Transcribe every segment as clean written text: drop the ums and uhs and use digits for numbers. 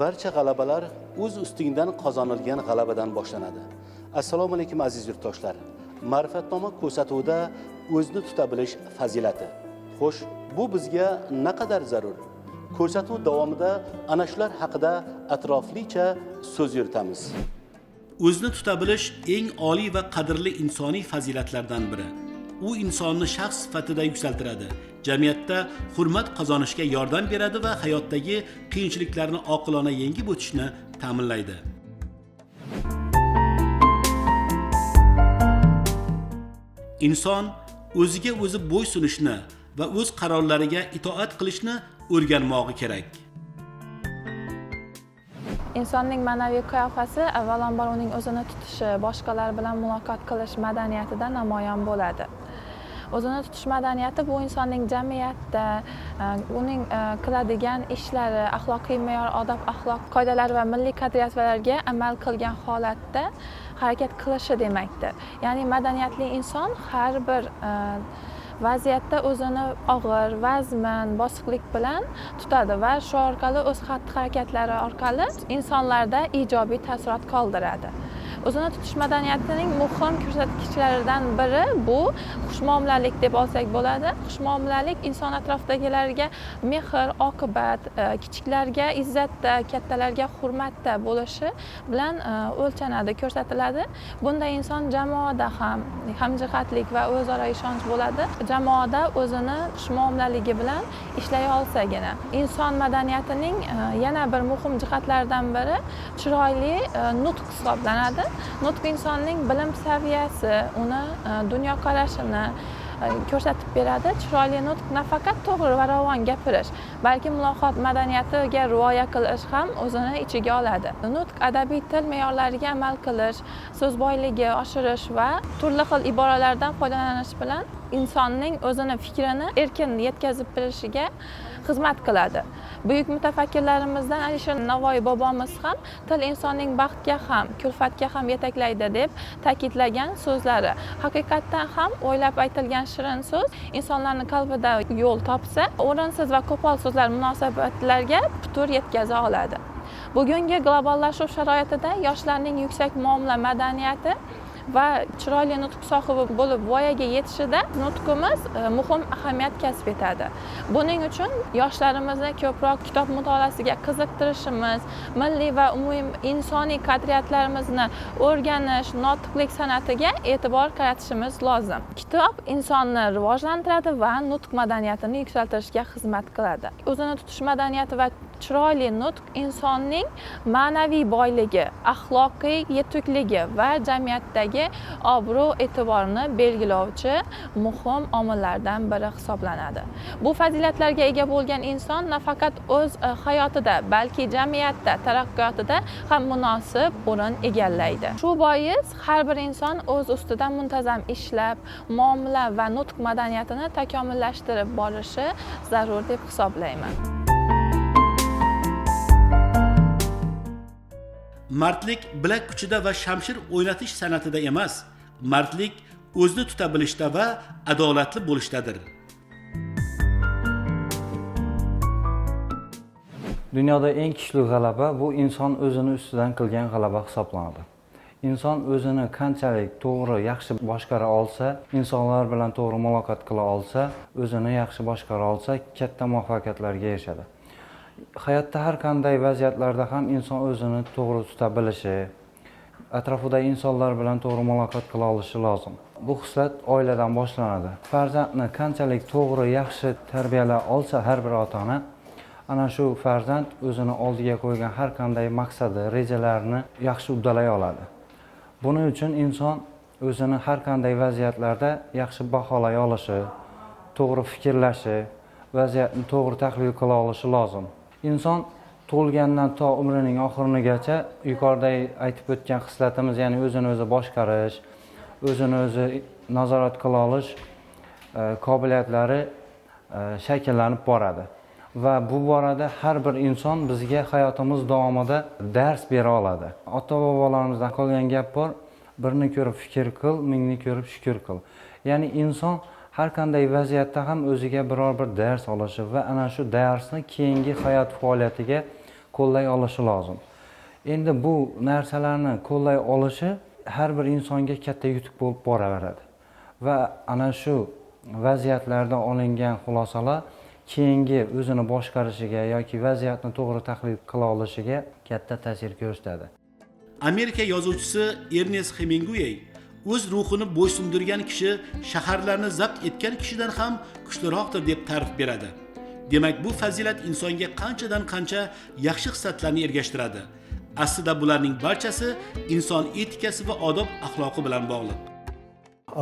barcha g'alabalar o'z ustingdan qozonilgan g'alabadan boshlanadi. Assalomu alaykum aziz yurtdoshlar. Ma'rifatnoma ko'rsatuvida o'zni tuta bilish fazilati. Xo'sh, bu bizga naqadar zarur? Ko'rsatuv davomida ana shular haqida atroflicha so'z yuritamiz. O'zni tuta bilish eng oliy va qadrli insoniy fazilatlardan biri. U insonni shaxs sifatida yuksaltiradi, jamiyatda hurmat qozonishga yordam beradi va hayotdagi qiyinchiliklarni oqilona yengib o'tishni ta'minlaydi. Inson o'ziga o'zi bo'ysunishni va o'z qarorlariga itoat qilishni o'rganmog'i kerak. Insonning ma'naviy qiyofasi avvalambor uning o'zini tutishi, boshqalar bilan muloqot qilish madaniyatida namoyon bo'ladi. O'zini tutish madaniyati bu insonning jamiyatda uning qiladigan ishlari, axloqiy me'yor, odob, axloq qoidalari va milliy qadriyatlarga amal qilgan holatda harakat qilishi demakdir. Ya'ni madaniyatli inson har bir vaziyatda o'zini og'ir, vazmin, bosiqlik bilan tutadi va shu orqali o'z xatti-harakatlari orqali insonlarda ijobiy taassurot qoldiradi. O'zini tutish madaniyatining muhim ko'rsatkichlaridan biri bu xushmuomalalik deb olsak bo'ladi. Xushmuomalalik inson atrofidagilarga mehr, oqibat, kichiklarga izzatda, kattalarga hurmatda bo'lishi bilan o'lchanadi, ko'rsatiladi. Bunda inson jamoada ham hamjihatlik va o'zaro ishonch bo'ladi. Jamoada o'zini xushmuomalaligi bilan ishlay olsagina. Inson madaniyatining yana bir muhim jihatlaridan biri chiroyli nutq hisoblanadi. Nutq insonning bilim saviyasi, uni dunyoqarashini ko'rsatib beradi. Chiroyli nutq nafaqat to'g'ri va ravon gapirish, balki muloqot madaniyatiga rioya qilish ham o'zini ichiga oladi. Nutq adabiy til me'yorlariga amal qilish, so'z boyligi oshirish va turli xil iboralardan foydalanish bilan insonning o'zini fikrini erkin yetkazib berishiga xizmat qiladi. Buyuk mutafakkirlarimizdan Alisher Navoiy bobomiz ham til insonning baxtga ham, kulfatga ham yetaklaydi deb ta'kidlagan so'zlari haqiqatdan ham o'ylab aytilgan shirin so'z insonlarning qalbida yo'l topsa, o'rinsiz va qo'pol so'zlar munosabatlarga putur yetkaza oladi. Bugungi globallashuv sharoitida yoshlarning yuksak muomala madaniyati va chiroyli nutq sohibi bo'lib voyaga yetishida nutqimiz muhim ahamiyat kasb etadi. Buning uchun yoshlarimizni ko'proq kitob mutolaasiga qiziqtirishimiz, milliy va umumiy insoniy qadriyatlarimizni o'rganish, notiqlik san'atiga e'tibor qaratishimiz lozim. Kitob insonni rivojlantiradi va nutq madaniyatini yuksaltirishga xizmat qiladi. O'zini tutish madaniyati va chiroyli nutq insonning ma'naviy boyligi, axloqiy yetukligi va jamiyatdagi obro' e'tiborni belgilovchi muhim omillardan biri hisoblanadi. Bu fazilatlarga ega bo'lgan inson nafaqat o'z hayotida, balki jamiyatda taraqqiyotida ham munosib o'rin egallaydi. Shu bois har bir inson o'z ustida muntazam ishlab, muomala va nutq madaniyatini takomillashtirib borishi zarur deb hisoblayman. Mardlik bilak kuchida va shamshir o'ynatish san'atida emas, mardlik o'zni tuta bilishda va adolatli bo'lishdadir. Dunyoda eng kuchli g'alaba bu inson o'zini ustidan qilgan g'alaba hisoblanadi. Inson o'zini qanchalik to'g'ri, yaxshi boshqara olsa, insonlar bilan to'g'ri muloqot qila olsa, o'zini yaxshi boshqara olsa, katta muvaffaqiyatlarga erishadi. Hayotda har qanday vaziyatlarda ham inson o'zini to'g'ri tuta bilishi, atrofidagi insonlar bilan to'g'ri muloqot qila olishi lozim. Bu xislat oiladan boshlanadi. Farzandni qanchalik to'g'ri, yaxshi tarbiyalay olsa har bir ota-ona, ana shu farzand o'zini oldiga qo'ygan har qanday maqsadi, rejalarini yaxshi uddalay oladi. Buning uchun inson o'zini har qanday vaziyatlarda yaxshi baholay olishi, to'g'ri fikrlashi, vaziyatni to'g'ri tahlil qila olishi lozim. Inson tug'ilgandan to umrining oxirigacha yuqorida aytib o'tgan xislatimiz, ya'ni o'zini o'zi boshqarish, o'zini o'zi nazorat qila olish qobiliyatlari shakllanib boradi. Va bu borada har bir inson bizga hayotimiz davomida dars bera oladi. Ota-bobolarimizdan qolgan gap bor, birni ko'rib fikr qil, mingni ko'rib shukr qil. Ya'ni inson har qanday vaziyatda ham o'ziga biror bir dars olishi va ana shu darsni keyingi hayot faoliyatiga qo'llay olishi lozim. Endi bu narsalarni qo'llay olishi har bir insonga katta yutuq bo'lib boraveradi. Va ana shu vaziyatlarda olingan xulosalar keyingi o'zini boshqarishiga yoki vaziyatni to'g'ri tahlil qila olishiga katta ta'sir ko'rsatadi. Amerika yozuvchisi Ernest Hemingway o'z ruhini bo'ysundirgan kishi shaharlarni zabt etgan kishidan ham kuchliroqdir deb ta'rif beradi. Demak, bu fazilat insonga qanchadan qancha yaxshi xislatlarni ergashtiradi. Aslida bularning barchasi inson etikasi va odob axloqi bilan bog'liq.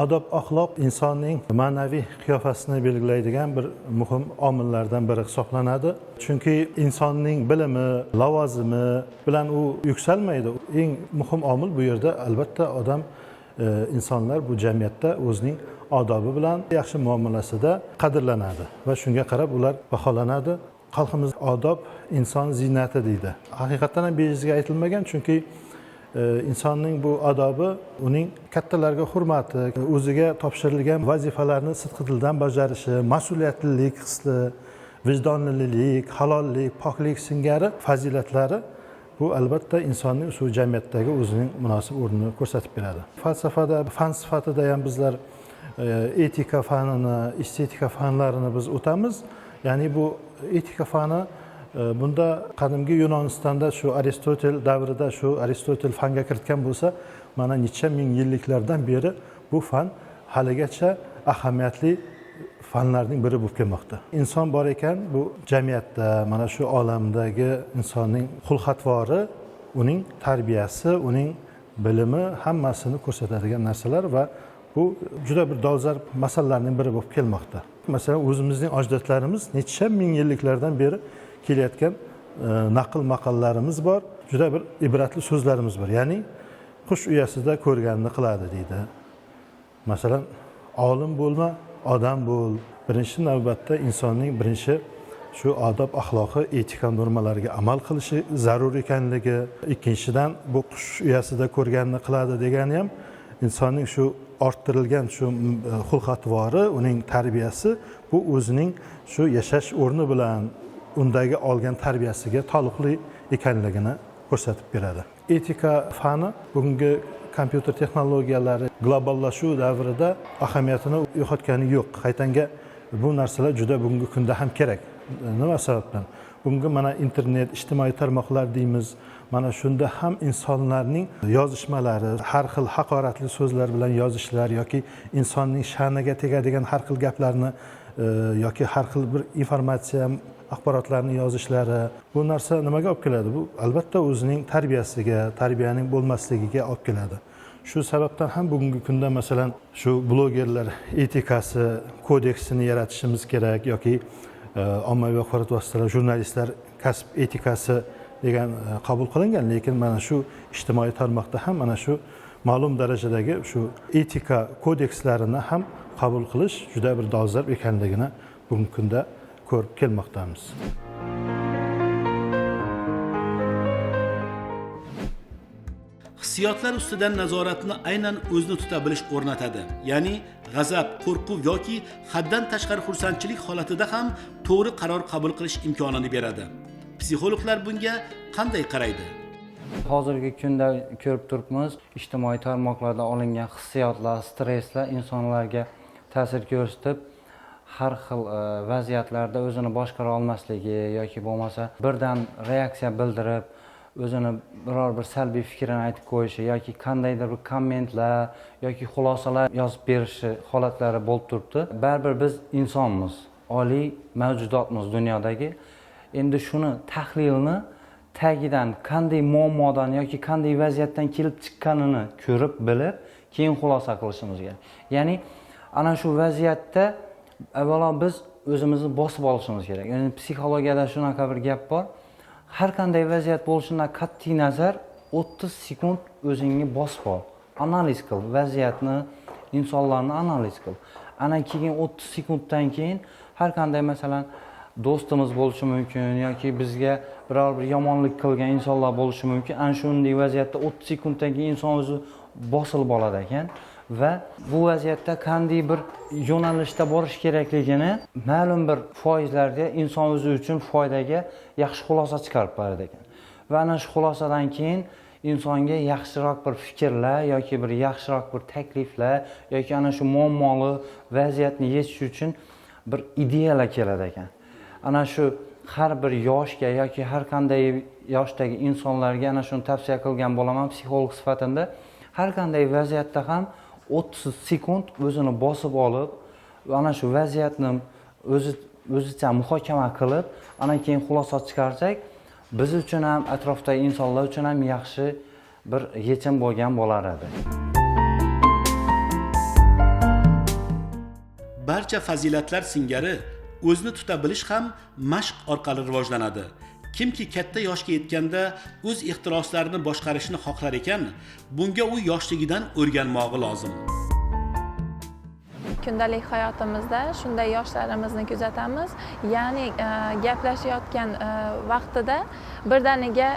Odob axloq insonning ma'naviy qiyofasini belgilaydigan bir muhim omillardan biri hisoblanadi. Chunki insonning bilimi, lavozimi bilan u yuksalmaydi. Eng muhim omil bu yerda albatta odam insonlar bu jamiyatda o'zining odobi bilan yaxshi muomalasida qadrlanadi va shunga qarab ular baholanadi. Xalqimiz odob inson ziynati deydi. Haqiqatan ham bejizga aytilmagan, chunki insonning bu odobi uning kattalarga hurmati, o'ziga topshirilgan vazifalarni sidqidildan bajarishi, mas'uliyatlilik hissi, vijdonlilik, halollik, poklik singari fazilatlari bu albatta insonning shu jamiyatdagi o'zining munosib o'rnini ko'rsatib beradi. Falsafada, fan sifatida ham bizlar etika fanini, estetika fanlarini biz o'tamiz. Ya'ni bu etika fani bunda qadimgi Yunonistonda shu Aristotel davrida shu Aristotel fanga kiritgan bo'lsa, mana necha ming yilliklardan beri bu fan haligacha ahamiyatli fanlarning biri bo'lib kelmoqda. Inson bor ekan, bu jamiyatda, mana shu olamdagi insonning xulq-atvori, uning tarbiyasi, uning bilimi hammasini ko'rsatadigan narsalar va bu juda bir dolzarb masalalarning biri bo'lib kelmoqda. Masalan, o'zimizning ajdodlarimiz necha ming yilliklardan beri kelayotgan naql maqollarimiz bor, juda bir ibratli so'zlarimiz bor. Ya'ni qush uyasida ko'rganini qiladi deydi. Masalan, olim bo'lma, odam bo'l. Birinchi navbatda insonning birinchi shu odob axloqi, etika normalariga amal qilishi zarur ekanligi, ikkinchidan bu qush uyasida ko'rganini qiladi degani ham insonning shu orttirilgan shu xulq-atvori, uning tarbiyasi bu o'zining shu yashash o'rni bilan undagi olgan tarbiyasiga taalluqli ekanligini ko'rsatib beradi. Etika fani bugungi kompyuter texnologiyalari globallashuv davrida ahamiyatini yo'qotgani yo'q. Qaytanga bu narsalar juda bugungi kunda ham kerak. Nima sababdan? Bugungi mana internet, ijtimoiy tarmoqlar deymiz. Mana shunda ham insonlarning yozishmalari, har xil haqoratli so'zlar bilan yozishlar yoki insonning sha'niga tegadigan har xil gaplarni yoki har xil bir informatsiya, axborotlarni yozishlari, bu narsa nimaga olib keladi? Bu albatta o'zining tarbiyasiga, tarbiyaning bo'lmasligiga olib keladi. Shu sababdan ham bugungi kunda masalan shu blogerlar etikasi kodeksini yaratishimiz kerak yoki ommaviy axborot vositalari, jurnalistlar kasb etikasi degan qabul qilingan, lekin mana shu ijtimoiy tarmoqda ham mana shu ma'lum darajadagi shu etika kodekslarini ham qabul qilish juda bir dolzarb ekanligini bugungi kunda ko'rib kelmoqdamiz. Hissiyotlar ustidan nazoratni aynan o'zni tuta bilish o'rnatadi. Ya'ni g'azab, qo'rquv yoki haddan tashqari xursandchilik holatida ham to'g'ri qaror qabul qilish imkonini beradi. Psixologlar bunga qanday qaraydi? Hozirgi kunda ko'rib turibmiz, ijtimoiy tarmoqlarda olingan hissiyotlar, stresslar insonlarga ta'sir ko'rsatib, har xil vaziyatlarda o'zini boshqara olmasligi yoki bo'lmasa birdan reaksiya bildirib, o'zini biror bir salbiy fikrini aytib qo'yishi yoki qandaydir bir kommentlar yoki xulosalar yozib berishi holatlari bo'lib turibdi. Baribir biz insonmiz, oliy mavjudotmiz dunyodagi. Endi shuni tahlilni tagidan qanday muammodan yoki qanday vaziyatdan kelib chiqqanini ko'rib bilib, keyin xulosa qilishimiz kerak. Ya'ni ana shu vaziyatda avvalo biz o'zimizni bosib olishimiz kerak. Ya'ni psixologiyada shunaqa bir gap bor. Har qanday vaziyat bo'lishidan qat'iy nazar 30 sekund o'zingni bosib ol. Analiz qil, vaziyatni, insonlarni analiz qil. Ana keyin 30 sekunddan keyin har qanday masalan do'stimiz bo'lishi mumkin yoki bizga biror bir yomonlik qilgan insonlar bo'lishi mumkin. Ana shunday vaziyatda 30 sekunddan keyin inson o'zi bosilib oladi ekan va bu vaziyatda qanday bir yo'nalishda borish kerakligini ma'lum bir foizlarga inson o'zi uchun foydaga yaxshi xulosa chiqarib beradi ekan. Va ana shu xulosadan keyin insonga yaxshiroq bir fikrlar yoki bir yaxshiroq bir takliflar yoki ana shu muammoli vaziyatni yechish uchun bir ideyalar keladi ekan. Ana shu har bir yoshga yoki har qanday yoshdagi insonlarga ana shuni tavsiya qilgan bo'laman psixolog sifatida. Har qanday vaziyatda ham 30 sekund o'zini bosib olib, ana shu vaziyatni o'zicha muhokama qilib, ana keyin xulosa chiqarsak, biz uchun ham, atrofdagi insonlar uchun ham yaxshi bir yechim bo'lgan bo'lar edi. Barcha fazilatlar singari o'zni tuta bilish ham mashq orqali rivojlanadi. Kimki katta yoshga yetganda o'z ixtiroslarini boshqarishni xohlar ekan, bunga u yoshligidan o'rganmog'i lozim. Kundalik hayotimizda shunday yoshlarimizni kuzatamiz, ya'ni gaplashayotgan vaqtida birdaniga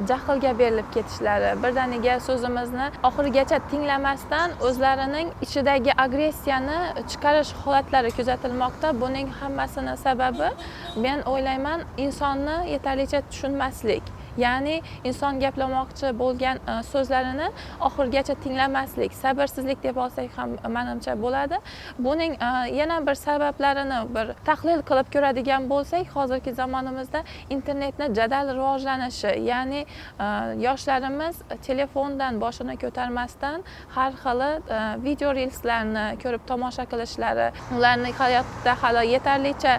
jahlga berilib ketishlari, birdaniga so'zimizni oxirigacha tinglamasdan o'zlarining ichidagi agressiyani chiqarish holatlari kuzatilmoqda. Buning hammasini sababi, men o'ylayman, insonni yetarlicha tushunmaslik. Ya'ni inson gaplamoqchi bo'lgan so'zlarini oxirigacha tinglamaslik, sabrsizlik deb olsak ham menimcha bo'ladi. Buning yana bir sabablarini bir tahlil qilib ko'radigan bo'lsak, hozirgi zamonimizda internetni jadal rivojlanishi, ya'ni yoshlarimiz telefondan boshini ko'tarmasdan har xil video reelslarni ko'rib tomosha qilishlari, ularning hayotda hali yetarlicha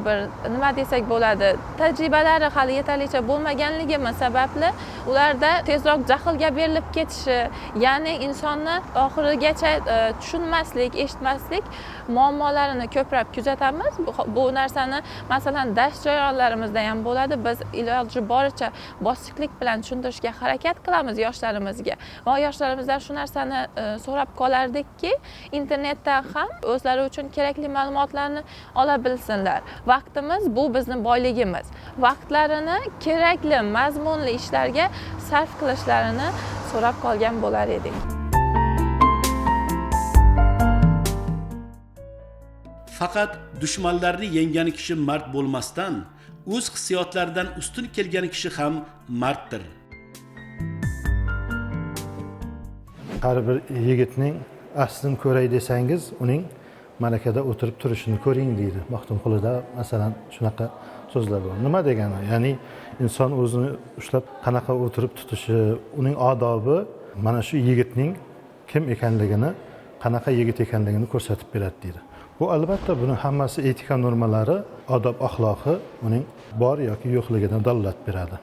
bir nima desak bo'ladi, tajribalari hali yetarlicha bo'lmaganligi sababli ularda tezroq jahlga berilib ketishi, ya'ni insonni oxirigacha tushunmaslik, eshitmaslik muammolarini ko'proq kuzatamiz. Bu narsani masalan dars jarayonlarimizda ham bo'ladi. Biz iloji boricha bosiqlik bilan tushuntirishga harakat qilamiz yoshlarimizga. Va yoshlarimizdan shu narsani so'rab qolardikki, internetdan ham o'zlari uchun kerakli ma'lumotlarni ola bilsinlar. Vaqtimiz bu bizning boyligimiz. Vaqtlarini kerakli mazmunli ishlarga sarf qilishlarini so'rab qolgan bo'lar edik. Faqat dushmanlarni yenggan kishi mard bo'lmasdan, o'z hissiyotlaridan ustun kelgan kishi ham marddir. Har bir yigitning aslini ko'ray desangiz, uning malakada o'tirib turishini ko'ring deydi. Maxtumqulida masalan shunaqa so'zlar bor. Nima degani? Ya'ni inson o'zini ushlab qanaqa o'tirib tutishi, uning odobi mana shu yigitning kim ekanligini, qanaqa yigit ekanligini ko'rsatib beradi deydi. Bu albatta buni hammasi etika normalari, odob axloqi uning bor yoki yo'qligidan dalolat beradi.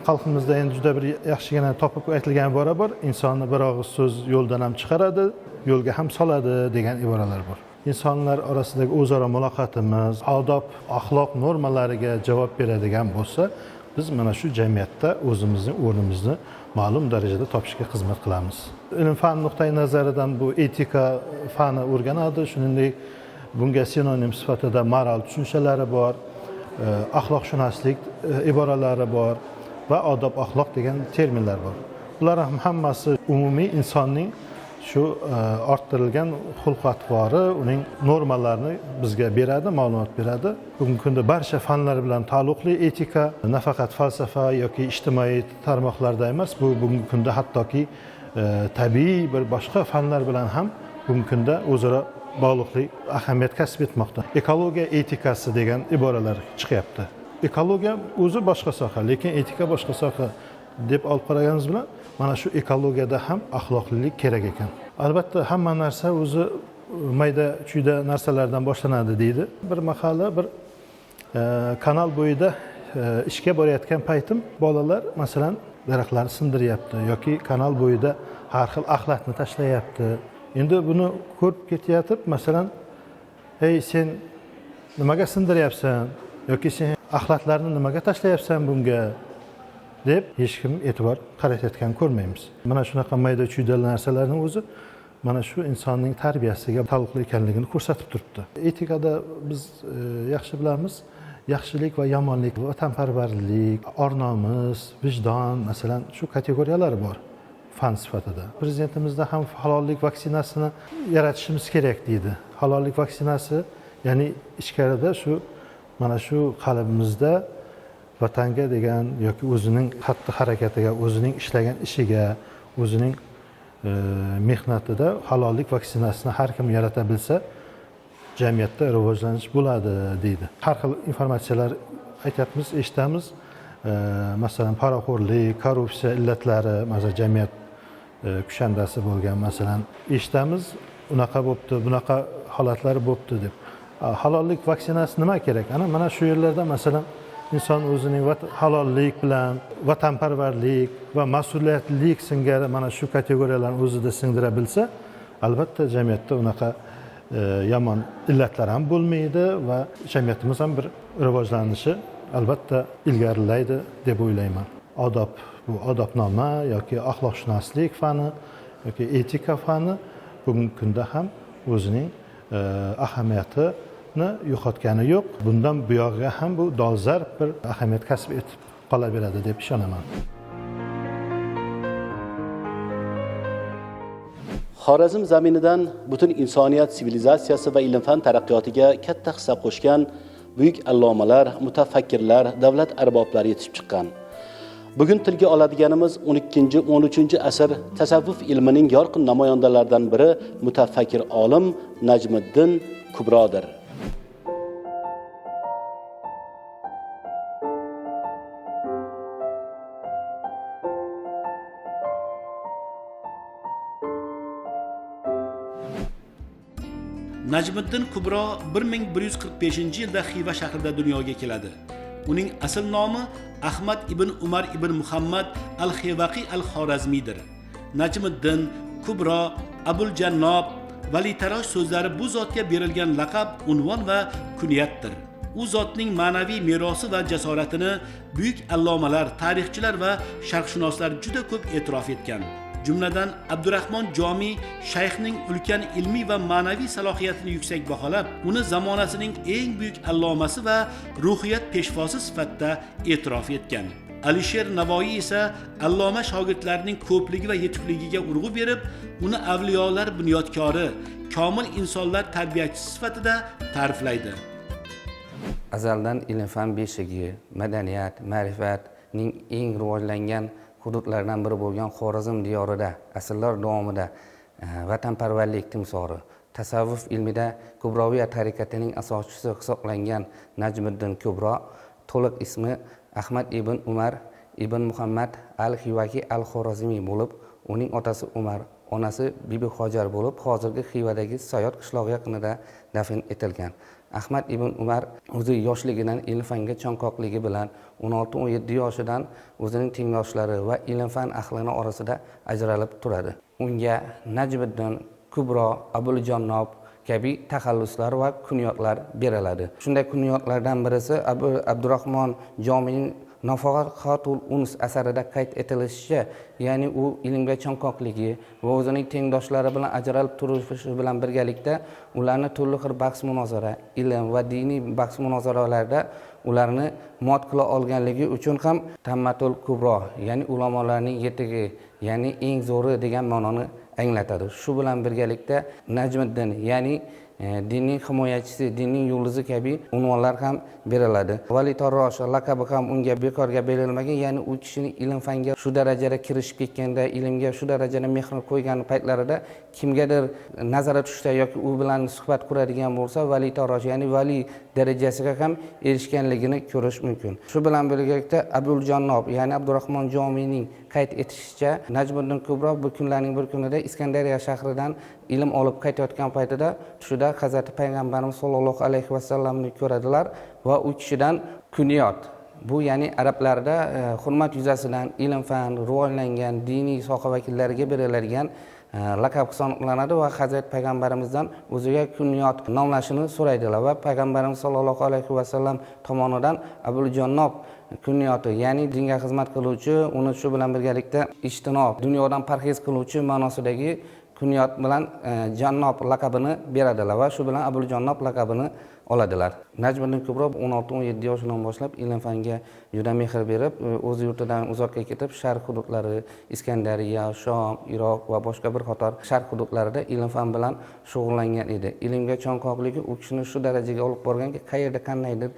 Xalqimizda endi juda bir yaxshigina topib aytilgan ibora bor. Insonni bir og'iz so'z yo'ldan ham chiqaradi, yo'lga ham soladi degan iboralar bor. İnsanlar orasidagi o'zaro muloqotimiz, odob, axloq normalariga javob beradigan bo'lsa, biz mana shu jamiyatda o'zimizning o'rnimizni ma'lum darajada topishga xizmat qilamiz. Ilm fan nuqtai nazaridan bu etika fani o'rganadi, shuningdek bunga sinonim sifatida moral tushunchalari bor, axloqshunoslik iboralari bor va odob axloq degan terminlar bor. Bular ham hammasi umumiy insonning shu orttirilgan xulq-atvori, uning normalarini bizga beradi, ma'lumot beradi. Bugungi kunda barcha fanlar bilan taalluqli etika nafaqat falsafa yoki ijtimoiy tarmoqlarda emas, bu bugungi kunda hattoki tabiiy bir boshqa fanlar bilan ham bugungi kunda o'zaro bog'liqlik ahamiyat kasb etmoqda. Ekologiya etikasi degan iboralar chiqyapti. Ekologiya o'zi boshqa soha, lekin etika boshqa soha deb olib qaraganimiz bilan mana shu ekologiyada ham axloqlilik kerak ekan. Albatta hamma narsa o'zi mayda-chuyda narsalardan boshlanadi deydi. Bir mahalla bir kanal bo'yida ishga borayotgan paytim bolalar masalan daraxtlarni sindiryapti yoki kanal bo'yida har xil axlatni tashlayapti. Endi buni ko'rib ketayotib masalan, "Ey sen nimaga sindiryapsan?" yoki "Sen axlatlarni nimaga tashlayapsan bunga?" deb hech kim e'tibor qaratayotgan ko'rmaymiz. Mana shunaqa mayda-chuyda narsalarning o'zi mana shu insonning tarbiyasiga taalluqli ekanligini ko'rsatib turibdi. Etikada biz yaxshi bilamiz, yaxshilik va yomonlik, vatanparvarlik, or-nomus, vijdon, masalan, shu kategoriyalar bor. fan sifatida. Prezidentimizda ham halollik vaksinasini yaratishimiz kerak deydi. Halollik vaksinasi, ya'ni ichkarida shu mana shu qalbimizda vatanga degan yoki o'zining xatti harakatiga, o'zining ishlagan ishiga, o'zining mehnatida halollik vaksinasini har kim yarata bilsa, jamiyatda rivojlanish bo'ladi deydi. Har xil informatsiyalar aytyapmiz, eshitamiz. Masalan, poraxo'rlik, korrupsiya illatlari, masalan, jamiyat kushandasi bo'lgan, masalan, eshitamiz, unaqa bo'pti, bunaqa holatlar bo'pti deb. Halollik vaksinasi nima kerak? Mana shu yerlarda masalan inson o'zining halollik bilan vatanparvarlik va mas'uliyatlik singari mana shu kategoriyalarni o'zida singdira bilsa, albatta jamiyatda unaqa yomon illatlar ham bo'lmaydi va jamiyatimiz ham bir rivojlanishi albatta ilgarilaydi deb o'ylayman. Odob, bu odobnoma yoki axloqshunoslik fani yoki etika fani bugungi kunda ham o'zining ahamiyatini yo'qotgani yo'q. Bundan buyog'iga ham bu dolzarb bir ahamiyat kasb etib qolaveradi deb ishonaman. Xorazm zaminidan butun insoniyat sivilizatsiyasi va ilm-fan taraqqiyotiga katta hissa qo'shgan buyuk allomalar, mutafakkirlar, davlat arboblari yetishib chiqqan. Bugun tilga oladiganimiz 12-13 asr tasavvuf ilmining yorqin namoyandalaridan biri mutafakkir olim Najmiddin Kubrodir. Najmiddin Kubro 1145-yilda Xiva shahrida dunyoga keladi. Uning asl nomi Ahmad ibn Umar ibn Muhammad al-Xivaqi al-Xorazmiydir. Najmiddin, Kubro, Abul Jannob, Valitarosh so'zlari bu zotga berilgan laqab, unvon va kunyatdir. U zotning ma'naviy merosi va jasoratini buyuk allomalar, tarixchilar va sharqshunoslar juda ko'p e'tirof etgan. Jumladan Abdurahmon Jomiy shayxning ulkan ilmiy va ma'naviy salohiyatini yuksak baholab, uni zamonasining eng buyuk allomasi va ruhiyat peshvosi sifatida e'tirof etgan. Alisher Navoiy esa alloma shogirdlarining ko'pligi va yetukligiga urg'u berib, uni avliyolar bunyodkori, komil insonlar tarbiyachisi sifatida ta'riflaydi. Azaldan ilm-fan beshigi, madaniyat, ma'rifatning eng rivojlangan hududlardan biri bo'lgan Xorazm diyorida asrlar davomida vatanparvarlik timsoli, tasavvuf ilmida Kubroviya tariqatining asoschisi hisoblangan Najmiddin Kubro to'liq ismi Ahmad ibn Umar ibn Muhammad al-Xivaqi al-Xorazmiy bo'lib, uning otasi Umar, onasi Bibi Xojar bo'lib, hozirgi Xivadagi Sayot qishlog'i yaqinida dafn etilgan. Ahmad ibn Umar o'zi yoshligidan ilm-fanga chonqoqligi bilan 16-17 yoshidan o'zining tengdoshlari va ilm-fan ahlining orasida ajralib turadi. Unga Najmiddin Kubro, Abul Jannob kabi taxalluslar va kunyotlar beriladi. Shunday kunyotlardan birisi Abdurahmon Jomiyning Nafaqatul Uns asarida qayd etilishicha, ya'ni u ilmga chonqoqligi va o'zining tengdoshlari bilan ajralib turishi bilan birgalikda ularni turli xil bahs munozara, ilm va diniy bahs munozaralarda ularni mot qila olganligi uchun ham Tammatul Kubro, ya'ni ulamolarning yetigi, ya'ni eng zo'ri degan ma'noni anglatadi. Shu bilan birgalikda Najmiddin, ya'ni diniy himoyachisi, diniy yulduzi kabi unvonlar ham beriladi. Vali Tarrosh laqabi ham unga bekorga berilmagan, ya'ni u kishining ilm-fanga shu darajada kirishib ketganda, ilmga shu darajada mehr qo'ygan paytlarida kimgadir nazarda tushsa yoki u bilan suhbat quradigan bo'lsa, Vali Tarrosh, ya'ni vali darajasiga ham erishganligini ko'rish mumkin. Shu bilan birgalikda Abdul Jannob, ya'ni Abdurahmon Jomiyning qayd etishicha, Najmiddin Kubro bu kunlarning bir kunida Iskandariya shahridan ilm olib qaytayotgan paytida tushida Hazrati Payg'ambarimiz sollallohu alayhi vasallamni ko'radilar va u kishidan kunyot, bu ya'ni arablarda hurmat yuzasidan ilm-fan rivojlangan diniy soha vakillariga beriladigan laqab hisoblanadi va Hazrat Payg'ambarimizdan o'ziga kunyot nomlashini so'raydilar va Payg'ambarimiz sollallohu alayhi vasallam tomonidan Abul Jannob kunyoti, ya'ni dinga xizmat qiluvchi, uni shu bilan birgalikda ijtinob, dunyodan parhez qiluvchi ma'nosidagi kunyot bilan Jannob laqabini beradilar va shu bilan Abul Jannob laqabini oladilar. Najmiddin Kubro 16-17 yoshidan boshlab ilm fanga juda mehr berib, o'z yurtidan uzoqqa ketib, sharq hududlari, Iskandariya, Shom, Iroq va boshqa bir qator sharq hududlarida ilm fan bilan shug'ullangan edi. Ilmga chonqoqligi u kishini shu darajaga olib borganki, qayerda qandaydir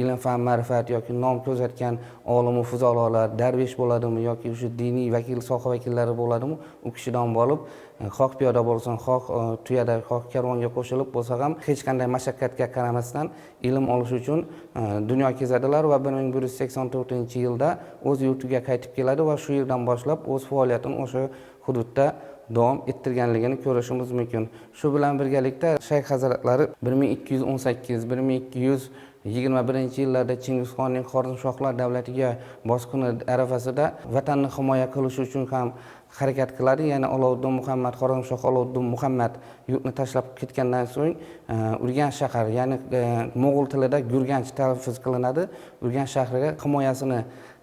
ilm fan ma'rifat yoki nom ko'rsatgan olimu fuzolar, darvish bo'ladimi yoki shu diniy vakil, soha vakillari bo'ladimi, u kishidan bo'lib, xoh piyoda bo'lsin, xoh tuyada, xoh karvonga qo'shilib bo'lsa ham hech qanday mashaqqatga qaramasdan ilm olish uchun dunyo kezadilar va 1184-yilda o'z yurtiga qaytib keladi va shu yerdan boshlab o'z faoliyatini o'sha hududda davom ettirganligini ko'rishimiz mumkin. Shu bilan birgalikda shayx hazratlari 1218-1221-yillarda Chingizxonning Xorazmshohlar davlatiga bosqini arafasida vatanni himoya qilish uchun ham harakat qiladi. Ya'ni Olovuddin Muhammad, Xorazmshoh Olovuddin Muhammad yurtni tashlab ketgandan so'ng Urganch shahar, ya'ni mo'g'ul tilida Gurganch talaffuz qilinadi. Urganch shahriga himoyasini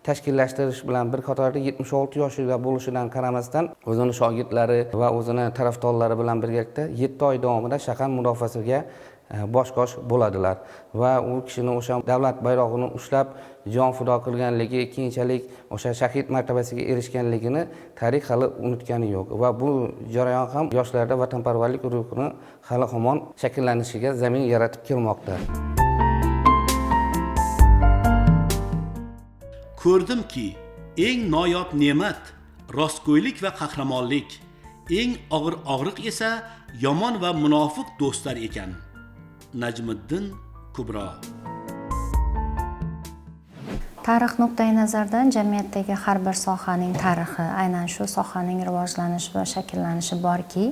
tashkillashtirish bilan bir qatorda 76 yoshida bo'lishidan qaramasdan o'zini shogirdlari va o'zini tarafdorlari bilan birgalikda 7 oy davomida shahar mudofaasiga bosh-qosh bo'ladilar va u kishini o'sha davlat bayrog'ini ushlab jon fido qilganligi, keyinchalik o'sha shahid martabasiga erishganligini tarix hali unutgani yo'q va bu jarayon ham yoshlarda vatanparvarlik ruhini hali hamon shakllanishiga zamin yaratib kelmoqda. Ko'rdimki, eng noyob ne'mat rostgo'ylik va qahramonlik, eng og'ir og'riq esa yomon va munofiq do'stlar ekan. Najmiddin Kubro. Tarix nuqtai nazaridan jamiyatdagi har bir sohaning tarixi, aynan shu sohaning rivojlanishi va shakllanishi borki,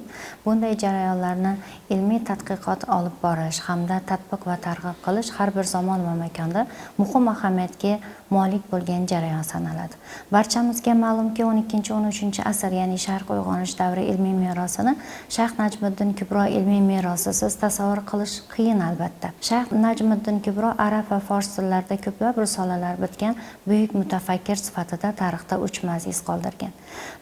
bunday jarayonlarni ilmiy tadqiqot olib borish hamda tatbiq va targ'ib qilish har bir zamon va makonda muhim ahamiyatga molik bo'lgan jarayon sanaladi. Barchamizga ma'lumki, 12-13 asr, ya'ni Sharq uyg'onish davri ilmiy merosini Shayx Najmiddin Kubro ilmiy merosisiz tasavvur qilish qiyin albatta. Shayx Najmiddin Kubro arab va fors tillarida ko'plab risolalar bitgan buyuk mutafakkir sifatida tarixda o'chmas iz qoldirgan.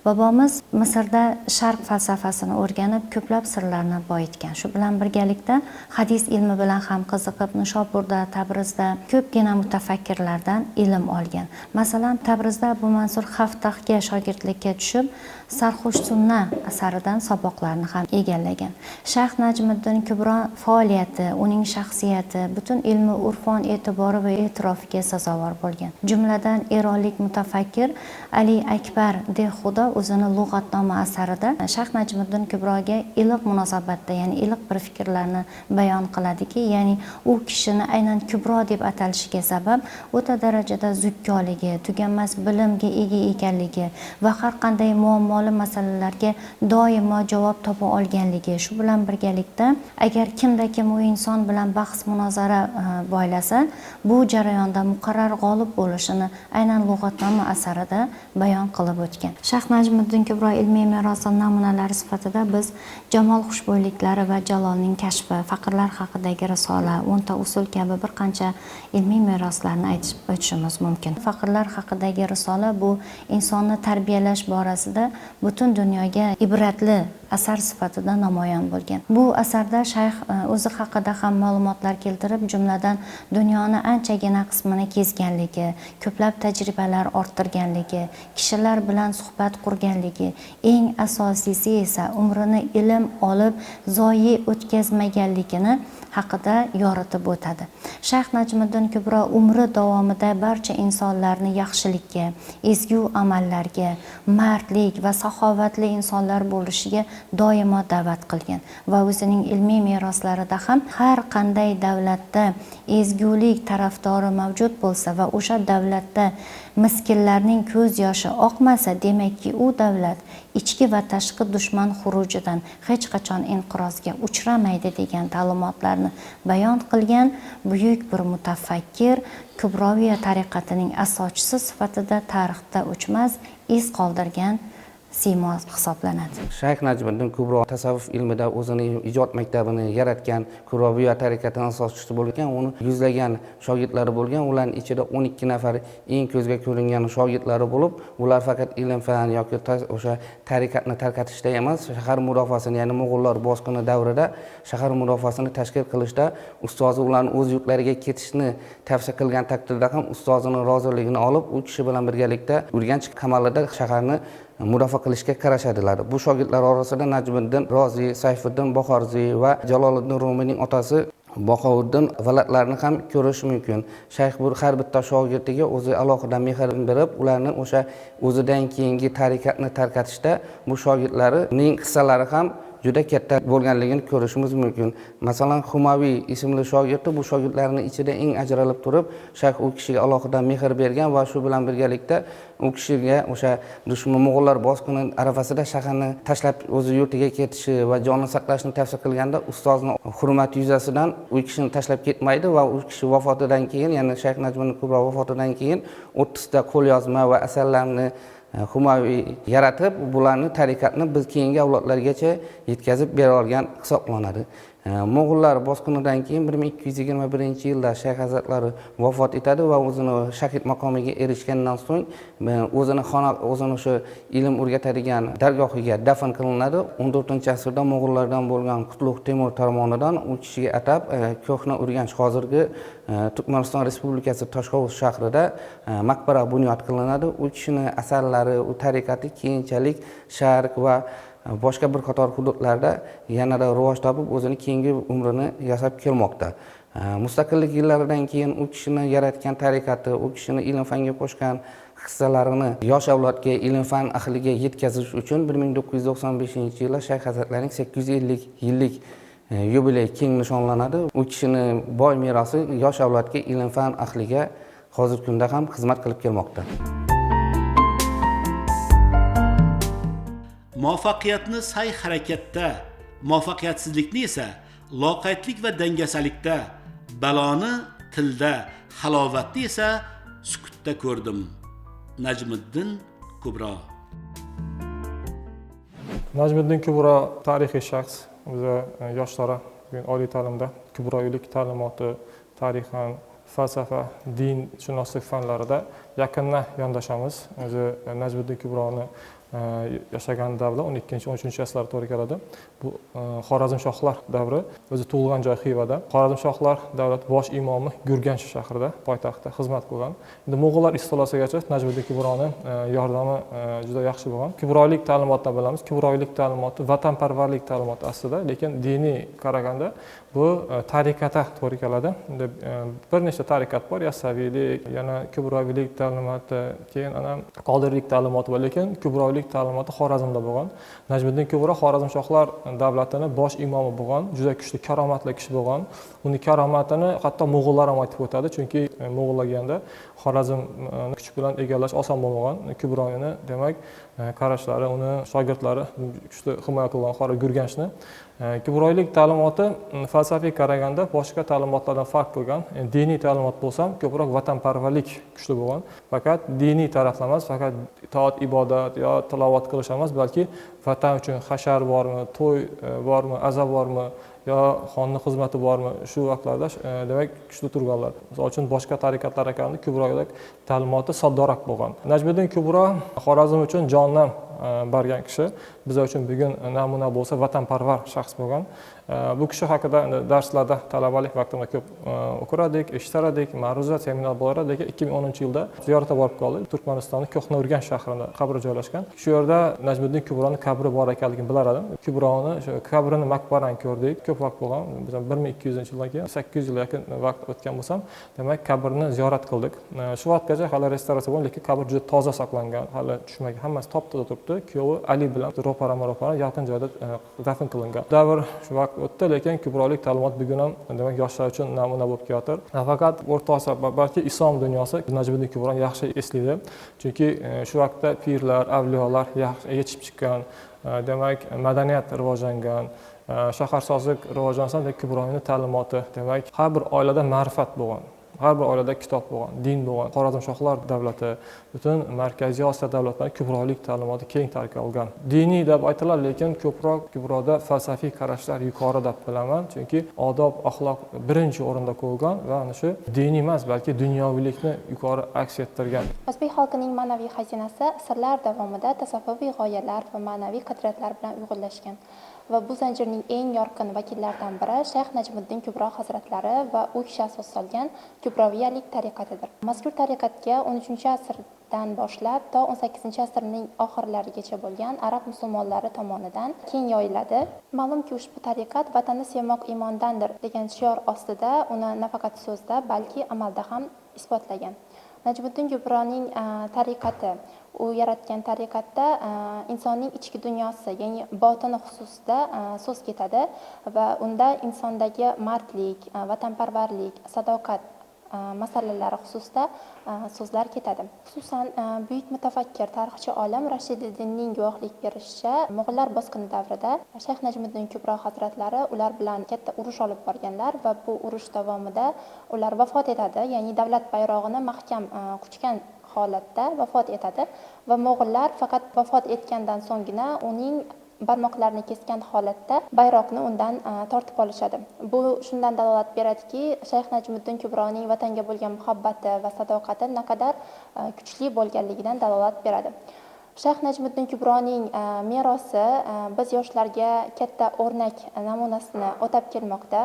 Bobomiz Misrda Sharq falsafasini o'rganib, ko'plab sirlarni boyitgan. Shu bilan birgalikda hadis ilmi bilan ham qiziqib, Nishoburda, Tabrizda ko'pgina mutafakkirlardan ilm olgan. Masalan, Tabrizda Abu Mansur Xaftahga shogirdlikka tushib, Sarxush Sunna asaridan saboqlarni ham egallagan. Shayx Najmiddin Kubro faoliyati, uning shaxsiyati butun ilmi urfon e'tibori va e'tirofiga sazovor bo'lgan. Jumladan eronlik mutafakkir Ali Akbar Dehudo o'zini Lug'atnoma asarida Shayx Najmiddin Kubroga iliq munosabatda, ya'ni iliq bir fikrlarni bayon qiladiki, ya'ni u kishini aynan Kubro deb atalishiga sabab o'ta darajada zukkoligi, tuganmas bilimga ega ekanligi va har qanday muammoli masalalarga doimo javob topa olganligi. Shu bilan birgalikda agar kimda-kim u inson bilan bahs munozara boylasa, bu jarayonda muqarrar g'olib bo'lishini aynan Lug'atnoma asarida bayon qilib o'tgan. Shayx Najmiddin Kubro ilmiy merosi namunalari sifatida biz Jamol xushbo'yliklari va Jalolning kashfi, faqirlar haqidagi risola, 10 ta usul kabi bir qancha ilmiy meroslarni aytib o'tishimiz mumkin. Faqirlar haqidagi risola bu insonni tarbiyalash borasida butun dunyoga ibratli asar sifatida namoyon bo'lgan. Bu asarda shayx o'zi haqida ham ma'lumotlar keltirib, jumladan dunyoni anchagina qismini kezganligi, ko'plab tajribalar orttirganligi, kishilar bilan suhbat qurganligi, eng asosiysi esa umrini ilm olib zoyi o'tkazmaganligini haqida yoritib o'tadi. Shayx Najmiddin Kubro umri davomida barcha insonlarni yaxshilikka, ezgu amallarga, mardlik va saxovatli insonlar bo'lishiga doimo da'vat qilgan va o'zining ilmiy meroslarida ham har qanday davlatda ezgulik tarafdori mavjud bo'lsa va o'sha davlatda miskinlarning ko'z yoshi oqmasa, demakki u davlat ichki va tashqi dushman xurujidan hech qachon inqirozga uchramaydi degan ta'limotlarni bayon qilgan buyuk bir mutafakkir, Kubroviya tariqatining asoschisi sifatida tarixda o'chmas iz qoldirgan siymo hisoblanadi. Shayx Najmiddin Kubro tasavvuf ilmida o'zini ijod maktabini yaratgan, Kubroviya tarikatining asoschisi bo'lgan, uni yuzlagan shogirdlari bo'lgan, ularning ichida 12 nafar eng ko'zga ko'ringan shogirdlari bo'lib, ular faqat ilm-fan yoki o'sha tarikatni tarqatishda emas, shahar mudofaasini, ya'ni Mo'g'ullar bosqini davrida shahar mudofaasini tashkil qilishda ustozi ularni o'z yurtlariga ketishni tavsiya qilgan taqdirda ham ustozining roziligini olib, u kishi bilan birgalikda Urganch qamalida shaharni mudofaa qilishga qarashadilar. Bu shogirdlar orasida Najmiddin Rozi, Sayfiddin Buxoriy va Jaloliddin Rumiyning otasi Bahovuddin valadlarini ham ko'rish mumkin. Shayx bu har bitta shogirdiga o'zi alohida mehr berib, ularni o'sha o'zidan keyingi tarikatni tarqatishda bu shogirdlarining hissalari ham juda katta bo'lganligini ko'rishimiz mumkin. Masalan, Humaviy ismli shogirdi bu shogirdlarning ichida eng ajralib turib, shayx u kishiga alohida mehr bergan va shu bilan birgalikda u kishiga o'sha dushman Mo'g'ullar bosqini arafasida shaharni tashlab o'z yurtiga ketishi va jonini saqlashni tavsiya qilganda ustozning hurmati yuzasidan u kishini tashlab ketmaydi va u kishi vafotidan keyin, ya'ni Shayx Najmiddin Kubro vafotidan keyin 30 ta qo'lyozma va asarlarni Humaviy yaratib, bularni tarikatni biz keyingi avlodlargacha yetkazib bera olgan hisoblanadi. Mo'g'ullar bosqinidan keyin 1221-yilda Shayx Hazratlari vafot etadi va o'zini shahid maqomiga erishgandan so'ng o'zini shu ilm o'rgatadigan dargohiga dafn qilinadi. 14-asrda Mo'g'ullardan bo'lgan Qutlug' Temur tomonidan u kishiga atab ko'hna Urganch, hozirgi Turkmaniston Respublikasi Toshkent shahrida maqbara bunyod qilinadi. U kishining asarlari, u tarikati keyinchalik Sharq va boshqa bir qator hududlarda yanada rivoj topib, o'zini keyingi umrini yasab kelmoqda. Mustaqillik yillaridan keyin u kishini yaratgan tarikati, u kishini ilm-fanga qo'shgan hissalarini yosh avlodga, ilm-fan ahliga yetkazish uchun 1995-yilda Shayx Hazratlarining 850 yillik yubiley keng nishonlanadi. U kishini boy merosi yosh avlodga, ilm-fan ahliga hozirgi kunda ham xizmat qilib kelmoqda. Muvaffaqiyatni sa'y-harakatda, muvaffaqiyatsizlikni esa loqaydlik va dangasalikda, baloni tilda, halovatni esa sukutda ko'rdim. Najmiddin Kubro. Najmiddin Kubro tarixiy shaxs. Biz yoshlari bugun oliy ta'limda kubroiylik ta'limoti, tarixan, falsafa, dinshunoslik fanlarida yaqindan yondashamiz. O'zi Najmiddin Kubroni yashagan davri 12-13 asrlar to'g'ri keladi. Bu Xorazmshohlar davri, o'zi tug'ilgan joyi Xivada. Xorazmshohlar davlat bosh imomi Gurganch shahrida, poytaxtda xizmat qilgan. Endi Mo'g'ullar istilosigacha Najmiddin Kubroning yordami juda yaxshi bo'lgan. Kubroiylik ta'limotdan bilamiz. Kubroiylik ta'limoti vatanparvarlik ta'limoti aslida, lekin diniy qaraganda bu tarikatga to'g'ri keladi. Endi bir nechta tarikat bor, Yasaviylik, yana Kubroiylik ta'limoti, keyin ana Qodiriylik ta'limoti bor, lekin Kubroiylik ta'limoti Xorazmda bo'lgan. Najmiddin Kubro Xorazmshohlar davlatining bosh imomi bo'lgan, juda kuchli karomatli kishi bo'lgan. Uning karomatini hatto Mo'g'ullar ham aytib o'tadi, chunki Mo'g'ullarga Xorazm kuch bilan egallash oson bo'lmagan. Kubroyni, demak, qarashlari, uni shogirdlari kuchli himoya qilgan Xora Gurganchni. Kubroiylik ta'limoti falsafiy qaraganda boshqa ta'limotlardan farq qilgan. Diniy ta'limot bo'lsam, ko'proq vatanparvarlik kuchli bo'lgan. Faqat diniy tarafdan emas, faqat itoat, ibodat yo tilovat qilish emas, balki vatan uchun hashar bormi, to'y bormi, aza bormi, yo xonning xizmati bormi, shu vaqtlarda demak kuchli turganlar. Misol uchun boshqa tarikatlarga qaraganda Kubroiylik ta'limoti soddoroq bo'lgan. Najmiddin Kubro Xorazm uchun jondan bergan kishi. Biz uchun bugun namuna bo'lsa vatanparvar shaxs bo'lgan. Bu kishi haqida darslarda talabalik vaqtimda ko'p o'qirdik, eshitdik, ma'ruza, seminar bo'lar edi. 2010-yilda ziyoratga borib qoldik. Turkmanistonning Ko'hna Urganch shahrida qabri joylashgan. Shu yerda Najmiddin Kubroning qabri bor ekanligini bilar edim. Kubroni shu qabrini, maqbarani ko'rdik. Ko'p vaqt bo'lgan. Biz 1200-yildan keyin 800 yil yaqin vaqt o'tgan bo'lsam, demak qabrini ziyorat qildik. Shu vaqtgacha hali restavratsiya bo'lgan, lekin qabr juda toza saqlangan, hali tushmagan, hammasi top-toza turibdi. Kuyovi Ali bilan ro'parama yaqin joyda dafn qilingan. Davr shu vaqt o'tdi, lekin kubroiylik ta'limot bugun ham demak yoshlar uchun namuna bo'lib kelayotir. Faqat O'rta Osiyo, balki islom dunyosi Najmiddin Kubroni yaxshi eslaydi. Chunki shu vaqtda pirlar, avliyolar yetishib chiqqan, demak madaniyat rivojlangan, shaharsozlik rivojlansa, Kubroning ta'limoti, demak har bir oilada ma'rifat bo'lgan. har bir oilada kitob bo'lgan, din bo'lgan. Xorazmshohlar davlati, butun Markaziy Osiyo davlatlari kubrolik ta'limoti keng tarqalgan. Diniy deb aytiladi, lekin ko'proq kubroda falsafiy qarashlar yuqori deb bilaman, chunki odob, axloq birinchi o'rinda qo'yilgan va ana shu diniy emas, balki dunyoviylikni yuqori aks ettirgan. O'zbek xalqining ma'naviy xazinasi asrlar davomida tasavvufiy g'oyalar va ma'naviy qadriyatlar bilan uyg'unlashgan. Va bu zanjirning eng yorqin vakillaridan biri Shayx Najmiddin Kubro hazratlari va u kishi asos solgan kubroviyalik tariqatidir. Mazkur tariqatga 13-asrdan boshlab to 18-asrning oxirlarigacha bo'lgan arab musulmonlari tomonidan keng yoyiladi. Ma'lumki, ushbu tariqat vatanni sevmoq iymondandir degan shior ostida uni nafaqat so'zda, balki amalda ham isbotlagan. Najmiddin Kubroning tariqati, u yaratgan tariqatda insonning ichki dunyosi, ya'ni botini xususida so'z ketadi va unda insondagi mardlik, vatanparvarlik, sadoqat masalalari xususida so'zlar ketadi. Xususan, buyuk mutafakkir, tarixchi olim Rashididdinning guvohlik berishicha, Mo'g'ullar bosqini davrida Shayx Najmiddin Kubro hazratlari ular bilan katta urush olib borganlar va bu urush davomida ular vafot etadi, ya'ni davlat bayrog'ini mahkam quchgan holatda vafot etadi va Mo'g'ullar faqat vafot etgandan so'nggina uning barmoqlarini kesgan holatda bayroqni undan tortib olishadi. Bu shundan dalolat beradiki, Shayx Najmiddin Kubroning vatanga bo'lgan muhabbati va sadoqati naqadar kuchli bo'lganligidan dalolat beradi. Shayx Najmiddin Kubroning merosi biz yoshlarga katta o'rnak namunasini o'tab kelmoqda.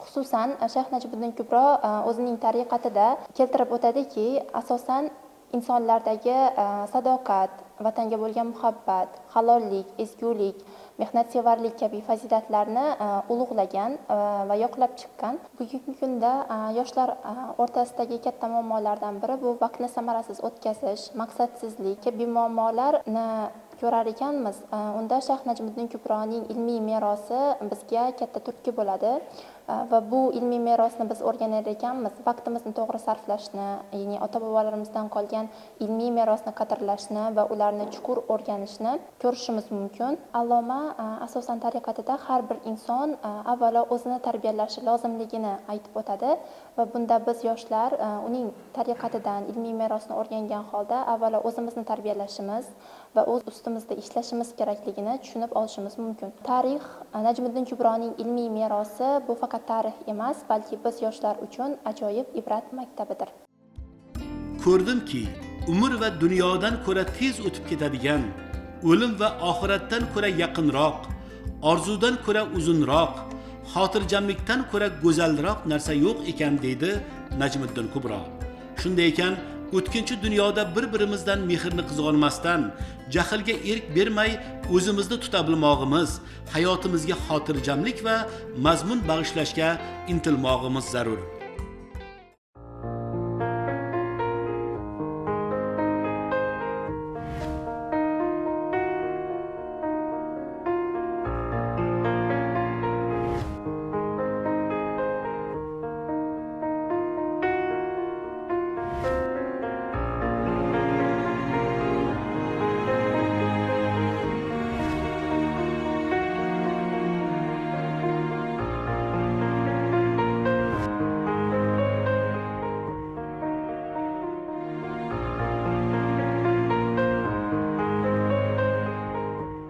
Xususan, Shayx Najmiddin Kubro o'zining tariqatida keltirib o'tadiki, asosan insonlardagi sadoqat, vatanga bo'lgan muhabbat, halollik, ezgulik, mehnatsevarlik kabi fazilatlarni ulug'lagan va yoqlab chiqqan. Bugungi kunda yoshlar o'rtasidagi katta muammolardan biri bu vaqtni samarasiz o'tkazish, maqsadsizlik kabi muammolarni ko'rar ekanmiz. Unda Shayx Najmiddin Kubroning ilmiy merosi bizga katta turtki bo'ladi va bu ilmiy merosni biz o'rganar ekanmiz. Vaqtimizni to'g'ri sarflashni, ya'ni ota-bobolarimizdan qolgan ilmiy merosni qadrlashni va ularni chuqur o'rganishni ko'rishimiz mumkin. Alloma asosan tariqatida har bir inson avvalo o'zini tarbiyalashi lozimligini aytib o'tadi va bunda biz yoshlar uning tariqatidan ilmiy merosni o'rgangan holda avvalo o'zimizni tarbiyalashimiz va o'z ustimizda ishlashimiz kerakligini tushunib olishimiz mumkin. Tarix, Najmiddin Kubroning ilmiy merosi bu faqat tarix emas, balki biz yoshlar uchun ajoyib ibrat maktabidir. Ko'rdimki, umr va dunyodan ko'ra tez o'tib ketadigan, o'lim va oxiratdan ko'ra yaqinroq, orzudan ko'ra uzunroq, xotirjamlikdan ko'ra go'zalroq narsa yo'q ekan deydi Najmiddin Kubro. Shunday ekan, o'tkinchi dunyoda bir-birimizdan mehrni qizg'onmasdan, jahlga erk bermay o'zimizni tuta bilmog'imiz, hayotimizga xotirjamlik va mazmun bag'ishlashga intilmog'imiz zarur.